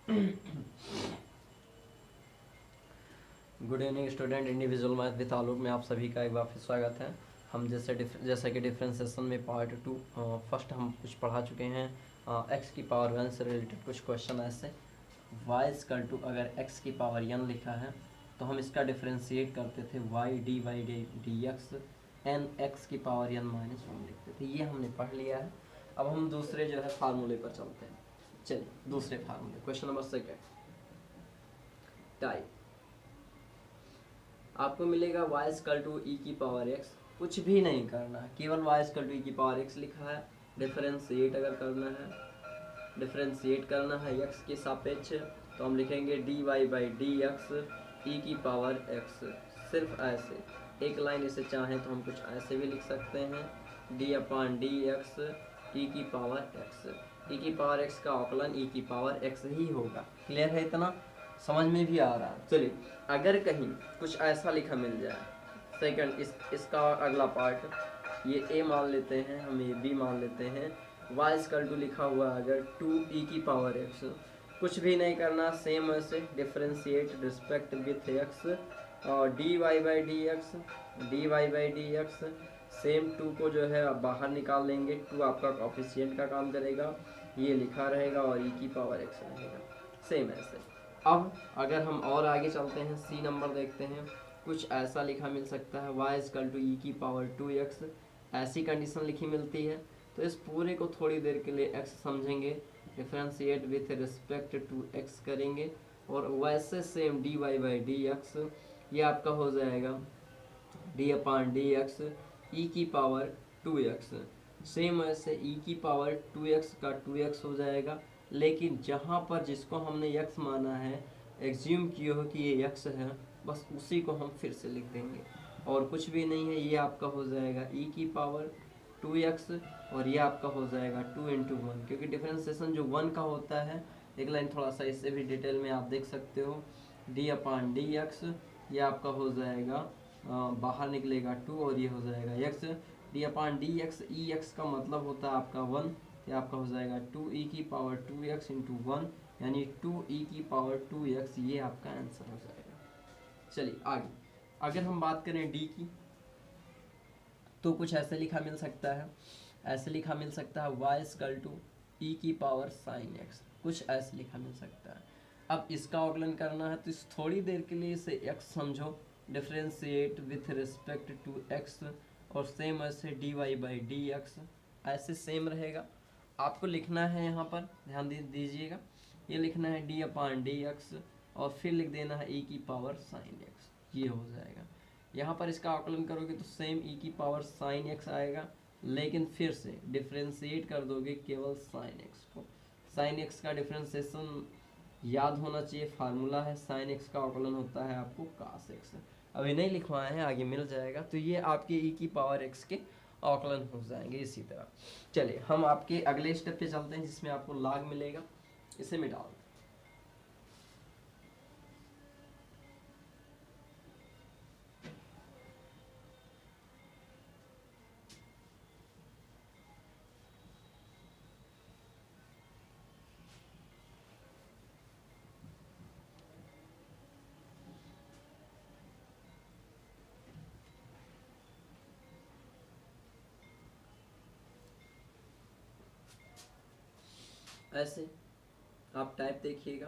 Good evening student, individual math with Alok में आप सभी का एक बार फिर स्वागत है। हम जैसा कि डिफरेंशिएशन में पार्ट 2 फर्स्ट हम कुछ पढ़ा चुके हैं। एक्स की पावर 1 से रिलेटेड कुछ क्वेश्चन ऐसे वाई इक्वल टू, अगर एक्स की पावर n लिखा है तो हम इसका डिफरेंशिएट करते थे y d y d x n x की पावर n माइनस 1 लिखते थे। ये हमने पढ़ लिया है। अब हम दूसरे जो है फार्मूले पर चलते हैं। चलिए दूसरे फार्मूले, क्वेश्चन नंबर सेकेंड टाइप। आपको मिलेगा y इक्वल टू ई की पावर x, कुछ भी नहीं करना है, केवल y इक्वल टू ई की पावर x लिखा है। डिफरेंशिएट अगर करना है, डिफरेंशिएट करना है x के सापेक्ष, तो हम लिखेंगे D Y by D x ई की पावर x। सिर्फ ऐसे एक लाइन, इसे चाहें तो हम कुछ ऐसे भी लिख सकते हैं, डी अपान डी एक्स ई की पावर x। ई की पावर x का अवकलन ई की पावर x ही होगा। क्लियर है? इतना समझ में भी आ रहा है। चलिए, अगर कहीं कुछ ऐसा लिखा मिल जाए, सेकंड इसका अगला पार्ट, ये a मान लेते हैं, हम ये b मान लेते हैं, y इक्वल टू लिखा हुआ अगर 2e की पावर x, कुछ भी नहीं करना, सेम ऐसे डिफरेंशिएट रिस्पेक्ट विथ x और d Y by D x same 2 को जो है आप बाहर निकाल लेंगे, 2 आपका कोफिशिएंट का काम करेगा, ये लिखा रहेगा और e की पावर x रहेगा, सेम ऐसे। अब अगर हम और आगे चलते हैं, सी नंबर देखते हैं, कुछ ऐसा लिखा मिल सकता है y इक्वल टू ई की पावर 2x, ऐसी कंडीशन लिखी मिलती है। तो इस पूरे को थोड़ी देर के लिए x समझेंगे, differentiate with respect to x करेंगे और वैसे same d Y by D x, ये आपका हो जाएगा डी अपान डी एक्स ई की पावर 2x। सेम ऐसे ई की पावर 2x का 2x हो जाएगा, लेकिन जहाँ पर जिसको हमने x माना है, एग्ज्यूम किए हो कि ये x है, बस उसी को हम फिर से लिख देंगे और कुछ भी नहीं है। ये आपका हो जाएगा e की पावर 2x और ये आपका हो जाएगा 2 इंटू 1, क्योंकि डिफरेंशिएशन जो 1 का होता है, एक लाइन थोड़ा सा इससे भी डिटेल में आप देख सकते हो, डी अपान डी एक्स, ये आपका हो जाएगा बाहर निकलेगा 2 और ये हो जाएगा x, D upon D x, ई एक्स का मतलब होता है आपका 1, ये आपका हो जाएगा 2e की पावर 2x इंटू 1, यानी 2e की पावर 2x, ये आपका आंसर हो जाएगा। चलिए आगे, अगर हम बात करें d की, तो कुछ ऐसे लिखा मिल सकता है, ऐसे लिखा मिल सकता है y इक्वल टू ई की पावर साइन x, कुछ ऐसे लिखा मिल सकता है। अब इसका अवकलन करना है, तो इस थोड़ी देर के लिए इसे x समझो, differentiate with respect to x और सेम ऐसे d Y by D x, ऐसे सेम रहेगा। आपको लिखना है, यहाँ पर ध्यान दीजिएगा, ये लिखना है डी अपान डी एक्स और फिर लिख देना है ई की पावर साइन एक्स, ये हो जाएगा। यहाँ पर इसका आकलन करोगे तो सेम ई की पावर साइन एक्स आएगा, लेकिन फिर से डिफरेंशिएट कर दोगे केवल साइन एक्स को। साइन एक्स का डिफरेंशिएशन याद होना चाहिए, फार्मूला है, साइन एक्स का आकलन होता है आपको कास एक्स। अभी नहीं लिखवाए हैं, आगे मिल जाएगा। तो ये आपके ई की पावर एक्स के आकलन हो जाएंगे इसी तरह। चलिए हम आपके अगले स्टेप पे चलते हैं, जिसमें आपको लॉग मिलेगा, इसे मिटा दो। ऐसे आप टाइप देखिएगा,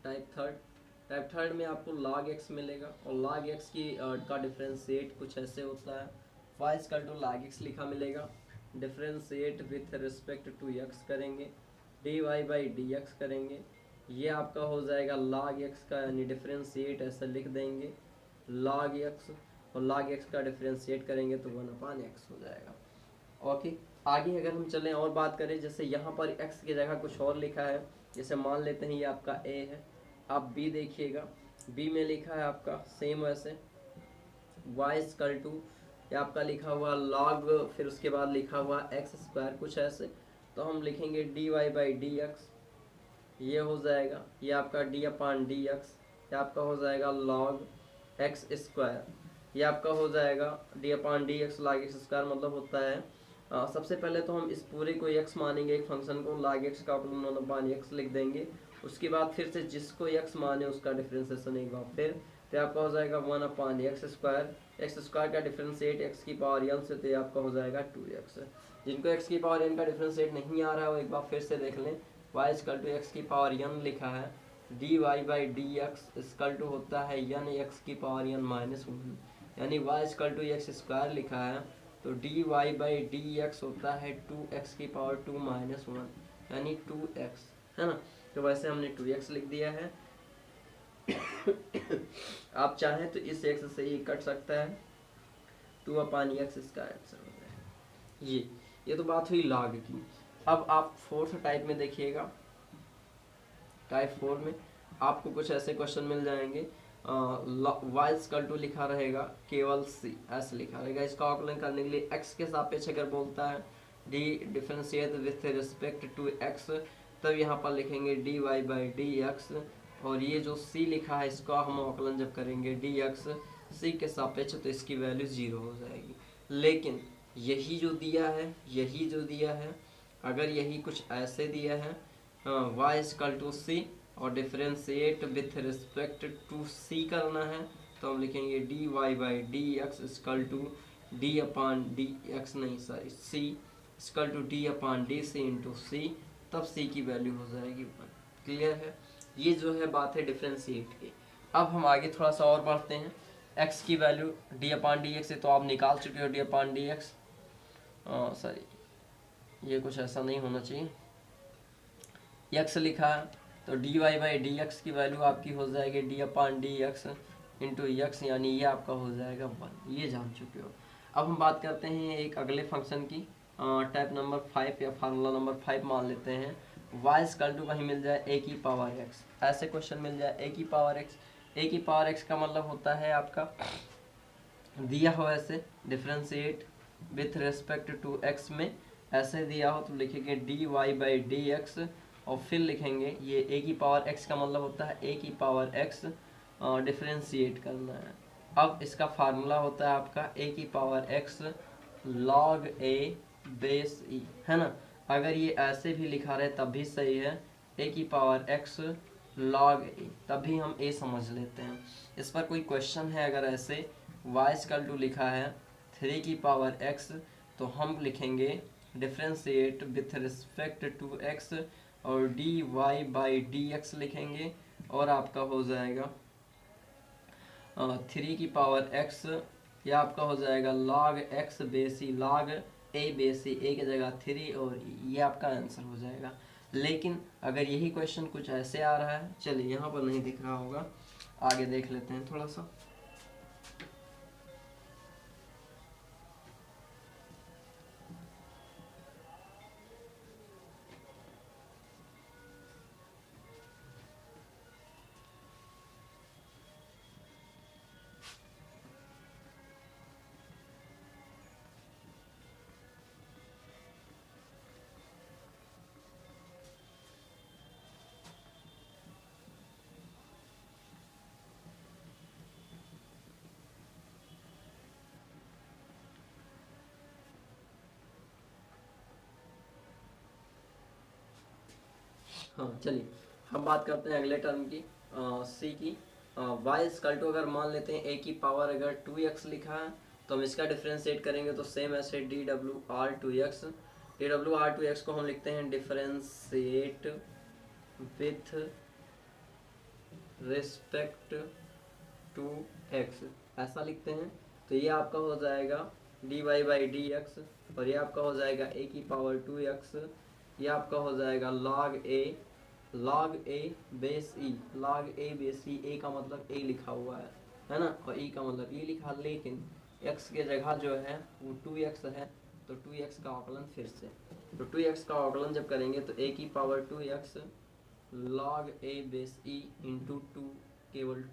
टाइप थर्ड में आपको log x मिलेगा और log x की का डिफरेंशिएट कुछ ऐसे होता है, y equal to log x लिखा मिलेगा, differentiate with respect to x करेंगे, d Y by D x करेंगे, ये आपका हो जाएगा log x का, यानी डिफरेंशिएट ऐसा लिख देंगे log x और log x का डिफरेंशिएट करेंगे तो 1 अपान x हो जाएगा। ओके, आगे अगर हम चलें और बात करें, जैसे यहाँ पर x की जगह कुछ और लिखा है, जैसे मान लेते हैं ये आपका a है, आप b देखिएगा, b में लिखा है आपका सेम वैसे y इक्वल टू, ये आपका लिखा हुआ log, फिर उसके बाद लिखा हुआ x स्क्वायर, कुछ ऐसे, तो हम लिखेंगे D Y by D x, ये हो जाएगा, ये आपका डी अपान डी एक्स, ये आपका हो जाएगा log x स्क्वायर, ये आपका हो जाएगा D upon D X log x square, मतलब होता है सबसे पहले तो हम इस पूरे को x मानेंगे, एक फंक्शन को log x का अवकलन 1 x लिख देंगे। उसके बाद फिर से जिसको x माने उसका डिफरेंशिएशन एक बार फिर, तो आपका हो जाएगा 1/x²। एक्स स्क्वायर का डिफरेंशिएट x की पावर n से, तो आपका हो जाएगा 2x। जिनको x की पावर n का डिफरेंशिएट नहीं आ रहा है वो एक बार फिर से देख लें। y = x की पावर n लिखा है, dy/dx होता है n x की पावर n-1, यानी y = x² लिखा है, तो dy/dx होता है 2x की पावर 2-1, यानी 2x, है ना। तो वैसे हमने 2x लिख दिया है। आप चाहें तो इस x से ही कट सकता है, 2/x इसका आंसर हो जाएगा। ये तो बात हुई log की। अब आप फोर्थ टाइप में देखिएगा। टाइप 4 में आपको कुछ ऐसे क्वेश्चन मिल जाएंगे, y = लिखा रहेगा केवल c, ऐसे लिखा रहेगा। इसका आकलन करने के लिए x के सापेक्ष अगर बोलता है differentiate with respect to x, तब यहाँ पर लिखेंगे dy/dx, और ये जो c लिखा है इसका हम आकलन जब करेंगे dx c के सापेक्ष, तो इसकी वैल्यू 0 हो जाएगी। लेकिन यही जो दिया है अगर यही कुछ ऐसे दिया है, y = c और differentiate with respect to c करना है, तो हम लिखेंगे dy/dx = d/dx नहीं sorry c = d/dc into c, तब c की वैल्यू हो जाएगी 1। क्लियर है? ये जो है बात है डिफरेंशिएट की। अब हम आगे थोड़ा सा और बढ़ते हैं। x की वैल्यू d/dx है, तो आप निकाल चुके हो d/dx, सॉरी ये कुछ ऐसा नहीं होना चाहिए, x लिखा है, तो dy/dx की वैल्यू आपकी हो जाएगी d/dx इंटू x, यानी ये आपका हो जाएगा 1। ये जान चुके हो। अब हम बात करते हैं एक अगले फंक्शन की, टाइप नंबर 5 या फार्मूला नंबर 5 मान लेते हैं। y = वही मिल जाए a की पावर x, ऐसे क्वेश्चन मिल जाए a की पावर x। a की पावर x का मतलब होता है आपका दिया हो ऐसे differentiate with respect to x में, ऐसे दिया हो तो लिखेंगे dy/dx, और फिर लिखेंगे ये a की पावर x का मतलब होता है a की पावर x डिफरेंशिएट करना है। अब इसका फार्मूला होता है आपका a की power x log a base e, है ना। अगर ये ऐसे भी लिखा रहे तब भी सही है, a की पावर x log a, तभी हम a समझ लेते हैं। इस पर कोई क्वेश्चन है अगर ऐसे y = लिखा है 3 की पावर x, तो हम लिखेंगे differentiate with respect to x और dy/dx लिखेंगे, और आपका हो जाएगा 3 की पावर x, या आपका हो जाएगा log x base e, log a base e, a की जगह 3 और ये आपका आंसर हो जाएगा। लेकिन अगर यही क्वेश्चन कुछ ऐसे आ रहा है, चलिए यहाँ पर नहीं दिख रहा होगा, आगे देख लेते हैं थोड़ा सा। हाँ चलिए हम बात करते हैं अगले टर्म की, सी की। y = अगर मान लेते हैं a की पावर अगर 2x लिखा है, तो हम इसका डिफरेंशिएट करेंगे तो सेम ऐसे dwr2x को हम लिखते हैं differentiate with respect to x, ऐसा लिखते हैं। तो ये आपका हो जाएगा dy/dx, और ये आपका हो जाएगा a की पावर 2x, ये आपका हो जाएगा log a base e, log a base e, a का मतलब a लिखा हुआ है ना, और e का मतलब e लिखा, लेकिन x के जगह जो है वो 2x है, तो 2x का आकलन फिर से, तो 2x का आकलन जब करेंगे तो a की power 2x log a base e into 2 केवल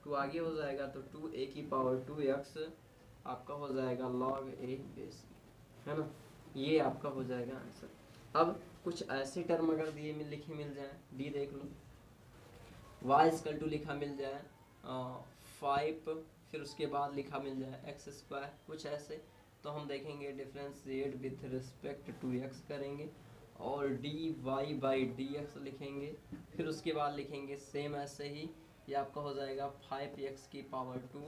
2 आगे हो जाएगा, तो 2a की पावर 2x आपका हो जाएगा log a बेस e, है ना। ये आपका हो जाएगा आंसर। अब कुछ ऐसे टर्म अगर दिए लिखे मिल जाए, डी देख लो, y = लिखा मिल जाए 5, फिर उसके बाद लिखा मिल जाए x², कुछ ऐसे तो हम देखेंगे differentiate with respect to x करेंगे और d Y by D x लिखेंगे। फिर उसके बाद लिखेंगे सेम ऐसे ही, ये आपका हो जाएगा 5x की पावर 2,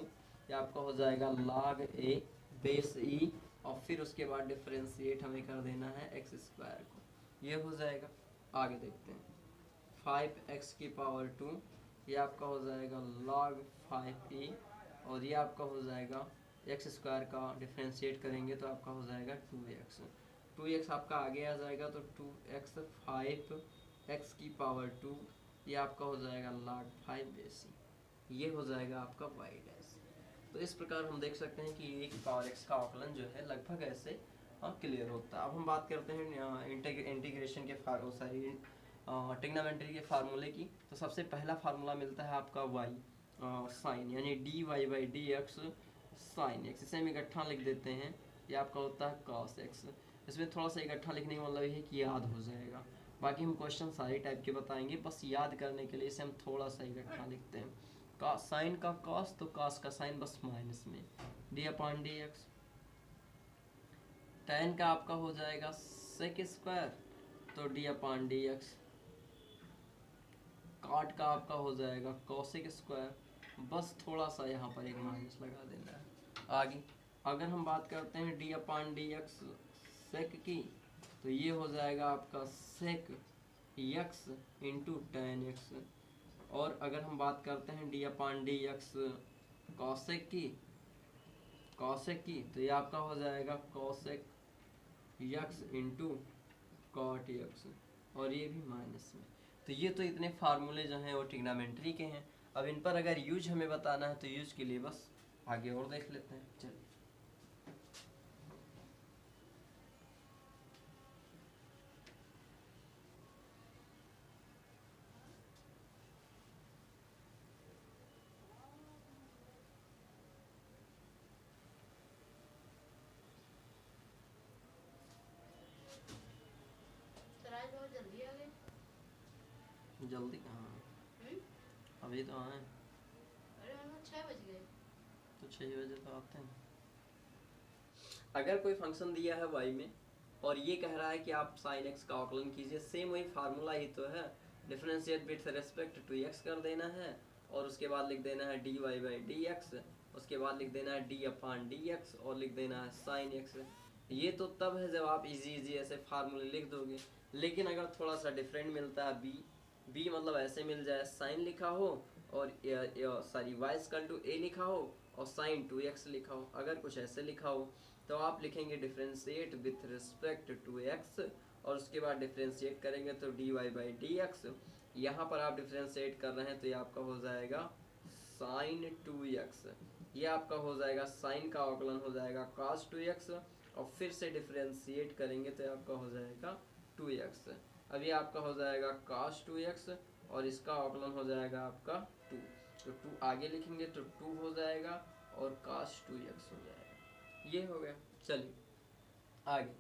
ये आपका हो जाएगा log a बेस e, और फिर उसके बाद डिफ्रेंशिएट हमें कर देना है एक्स स्क्वायर को, ये हो जाएगा। आगे देखते हैं 5x की पावर 2, ये आपका हो जाएगा log 5e, और ये आपका हो जाएगा एक्स स्क्वायर का डिफ्रेंशिएट करेंगे तो आपका हो जाएगा 2x आपका आगे आ जाएगा, तो 2x 5x की पावर 2, ये आपका हो जाएगा log 5 बेस e, ये हो जाएगा आपका y डैश। तो इस प्रकार हम देख सकते हैं कि ए की पावर x का आकलन जो है लगभग ऐसे क्लियर होता है। अब हम बात करते हैं इंटीग्रेशन के ट्रिग्नोमेट्री के फार्मूले की। तो सबसे पहला फार्मूला मिलता है आपका y साइन, यानी d Y by D x sine x, इसे हम इकट्ठा लिख देते हैं, ये आपका होता है cos x। इसमें थोड़ा सा इकट्ठा लिखने का मतलब ये है कि याद हो जाएगा, बाकी हम क्वेश्चन सारे टाइप के बताएंगे, बस याद करने के लिए इसे हम थोड़ा सा इकट्ठा लिखते हैं। का साइन का cos, तो cos का साइन बस माइनस में D upon d x. tan का आपका हो जाएगा सेक स्क्वायर, तो डी अपॉन डी एक्स। काट का आपका हो जाएगा कॉसेक स्क्वायर, बस थोड़ा सा यहाँ पर एक माइनस लगा देना है। आगे अगर हम बात करते हैं d upon d x sec की, तो ये हो जाएगा आपका sec x into tan x. और अगर हम बात करते हैं d upon d x cosec की, तो ये आपका हो जाएगा cosec x into cot x, और ये भी माइनस में। तो ये तो इतने फार्मूले जो हैं वो ट्रिग्नोमेट्री के हैं। अब इन पर अगर यूज हमें बताना है तो यूज के लिए बस आगे और देख लेते हैं। चलिए जल्दी कहाँ, अभी तो आए। अरे 6 बज गए, तो 6 बजे तो आते हैं। अगर कोई फंक्शन दिया है y में और ये कह रहा है कि आप साइन x का आकलन कीजिए, सेम वही फार्मूला ही तो है, differentiate with respect to x कर देना है और उसके बाद लिख देना है d Y by D x, उसके बाद लिख देना है डी अपॉन डी एक्स और लिख देना है साइन x। ये तो तब है जब आप इजी ऐसे फार्मूले लिख दोगे, लेकिन अगर थोड़ा सा डिफरेंट मिलता है बी मतलब ऐसे मिल जाए साइन लिखा हो और sorry y equal to a लिखा हो और साइन 2x लिखा हो, अगर कुछ ऐसे लिखा हो तो आप लिखेंगे differentiate with respect to x और उसके बाद डिफरेंशिएट करेंगे तो d Y by D x. यहाँ पर आप डिफरेंशिएट कर रहे हैं तो ये आपका हो जाएगा साइन 2x, ये आपका हो जाएगा साइन का अवकलन हो जाएगा cos 2x और फिर से डिफरेंशिएट करेंगे तो आपका हो जाएगा 2x। अभी आपका हो जाएगा cos 2x और इसका अवकलन हो जाएगा आपका 2, तो 2 आगे लिखेंगे तो 2 हो जाएगा और cos 2x हो जाएगा, ये हो गया। चलिए आगे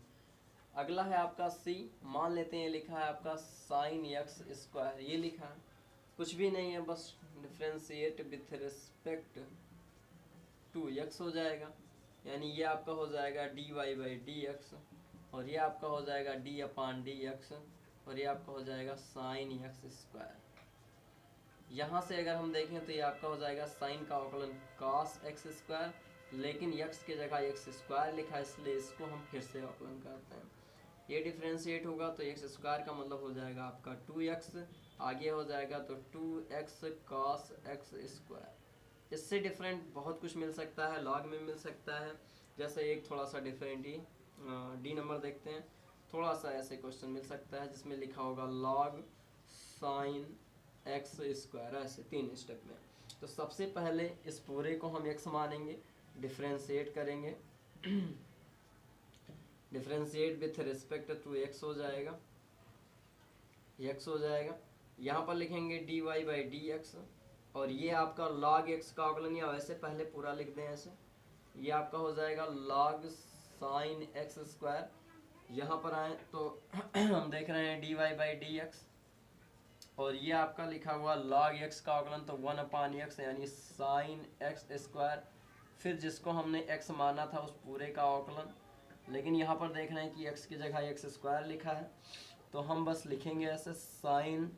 अगला है आपका c, मान लेते हैं लिखा है आपका साइन x स्क्वायर, ये लिखा है कुछ भी नहीं है, बस differentiate with respect to x हो जाएगा, यानी ये आपका हो जाएगा d Y by D x और ये आपका हो जाएगा डी अपॉन डी एक्स और ये आपका हो जाएगा साइन एक्स स्क्वायर। यहाँ से अगर हम देखें तो ये आपका हो जाएगा साइन का अवकलन cos एक्स स्क्वायर, लेकिन x की जगह एक्स स्क्वायर लिखा है इसलिए इसको हम फिर से अवकलन करते हैं। ये डिफरेंशिएट होगा तो एक्स स्क्वायर का मतलब हो जाएगा आपका 2x, आगे हो जाएगा तो 2x cos एक्स स्क्वायर। इससे डिफरेंट बहुत कुछ मिल सकता है, लॉग में मिल सकता है, जैसे एक थोड़ा सा डिफरेंट ही डी नंबर देखते हैं, थोड़ा सा ऐसे क्वेश्चन मिल सकता है जिसमें लिखा होगा log साइन एक्स स्क्वायर, ऐसे 3 स्टेप में। तो सबसे पहले इस पूरे को हम x मानेंगे, डिफरेंशिएट करेंगे, differentiate with respect to x हो जाएगा, x हो जाएगा। यहाँ पर लिखेंगे D Y by D x और ये आपका log x का अवकलन, या वैसे पहले पूरा लिख दें ऐसे, ये आपका हो जाएगा log साइन एक्स स्क्वायर। यहाँ पर आए तो हम देख रहे हैं d Y by D x और ये आपका लिखा हुआ log x का अवकलन तो 1 अपॉन एक्स यानी साइन एक्स स्क्वायर। फिर जिसको हमने x माना था उस पूरे का अवकलन। लेकिन यहाँ पर देख रहे हैं कि x की जगह एक्स स्क्वायर लिखा है, तो हम बस लिखेंगे ऐसे sine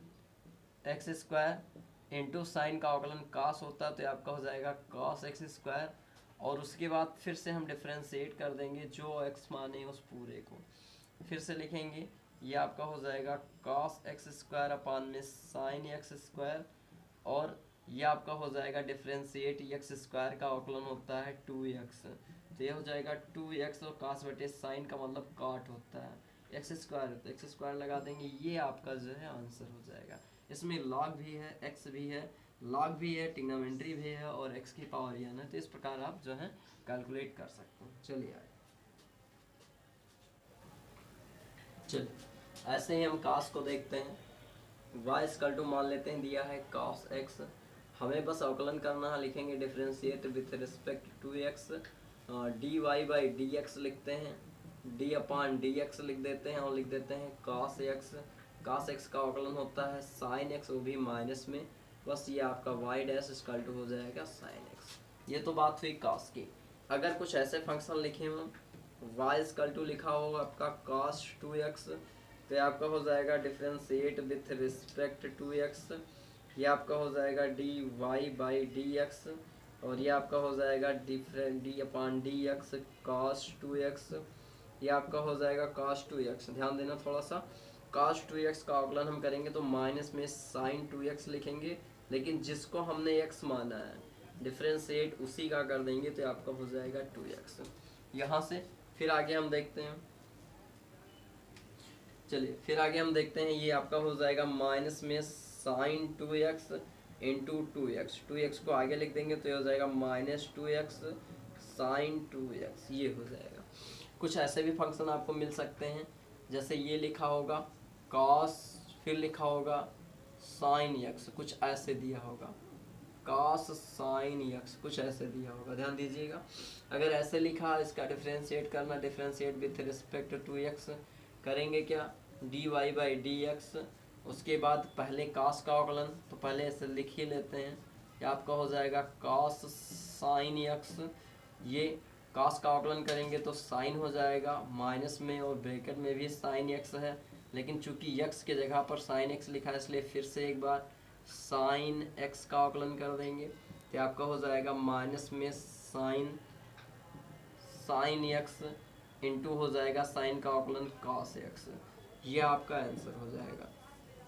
x square into sine का अवकलन कास होता है तो आपका हो जाएगा कॉस एक्स स्क्वायर, और उसके बाद फिर से हम डिफ्रेंशिएट कर देंगे जो x माने उस पूरे को, फिर से लिखेंगे ये आपका हो जाएगा कॉस एक्स स्क्वायर अपान में साइन एक्स स्क्वायर, और ये आपका हो जाएगा डिफ्रेंशिएट एक्स स्क्वायर का अवकलन होता है 2x, तो ये हो जाएगा 2x और कास बटे साइन का मतलब काट होता है एक्स स्क्वायर, तो एक्स स्क्वायर लगा देंगे, ये आपका जो है आंसर हो जाएगा। इसमें लॉग भी है, एक्स भी है, लॉग भी है, ट्रिग्नोमेट्री भी है और x की पावर n है, तो इस प्रकार आप जो है कैलकुलेट कर सकते हैं। चलिए आगे चलिए ऐसे ही हम कास को देखते हैं। y इक्वल टू मान लेते हैं दिया है cos x, हमें बस अवकलन करना है, लिखेंगे differentiate with respect to x, dy by D x लिखते हैं, d अपान डी एक्स लिख देते हैं और लिख देते हैं cos x, cos x का अवकलन होता है sin x, वो भी माइनस में, बस ये आपका y डैश इक्वल टू हो जाएगा sin x। ये तो बात हुई cos की। अगर कुछ ऐसे फंक्शन लिखे हों, y इक्वल टू लिखा होगा आपका cos 2x, तो आपका हो जाएगा differentiate with respect to x, ये आपका हो जाएगा dy बाई डी एक्स, और ये आपका हो जाएगा D upon D x cos 2x, ये आपका हो जाएगा cos 2x। ध्यान देना थोड़ा सा, cos 2x का अवकलन हम करेंगे तो माइनस में sin 2x लिखेंगे, लेकिन जिसको हमने x माना है डिफरेंशिएट उसी का कर देंगे तो आपका हो जाएगा 2x। यहाँ से फिर आगे हम देखते हैं, चलिए फिर आगे हम देखते हैं, ये आपका हो जाएगा माइनस में sin 2x into 2x, 2x को आगे लिख देंगे तो ये हो जाएगा माइनस 2x sin 2x, ये हो जाएगा। कुछ ऐसे भी फंक्शन आपको मिल सकते हैं, जैसे ये लिखा होगा cos, फिर लिखा होगा sin x, कुछ ऐसे दिया होगा cos sin x, कुछ ऐसे दिया होगा, ध्यान दीजिएगा। अगर ऐसे लिखा है इसका डिफरेंशिएट करना, differentiate with respect to x करेंगे क्या, dy बाई डी एक्स, उसके बाद पहले cos का अवकलन, तो पहले ऐसे लिख ही लेते हैं, ये आपका हो जाएगा cos sin x, ये cos का अवकलन करेंगे तो sin हो जाएगा माइनस में और ब्रैकेट में भी sin x है, लेकिन चूंकि x के जगह पर sin x लिखा है इसलिए फिर से एक बार sin x का अवकलन कर देंगे, तो आपका हो जाएगा माइनस में sin x इंटू हो जाएगा sin का अवकलन cos x, ये आपका आंसर हो जाएगा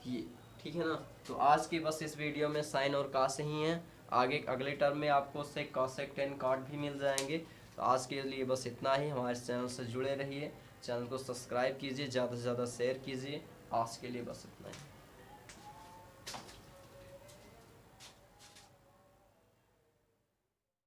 ये, ठीक है ना। तो आज की बस इस वीडियो में साइन और cos ही हैं, आगे अगले टर्म में आपको उससे cosec tan cot भी मिल जाएंगे। तो आज के लिए बस इतना ही, हमारे चैनल से जुड़े रहिए, चैनल को सब्सक्राइब कीजिए, ज़्यादा से ज़्यादा शेयर कीजिए। आज के लिए बस इतना ही।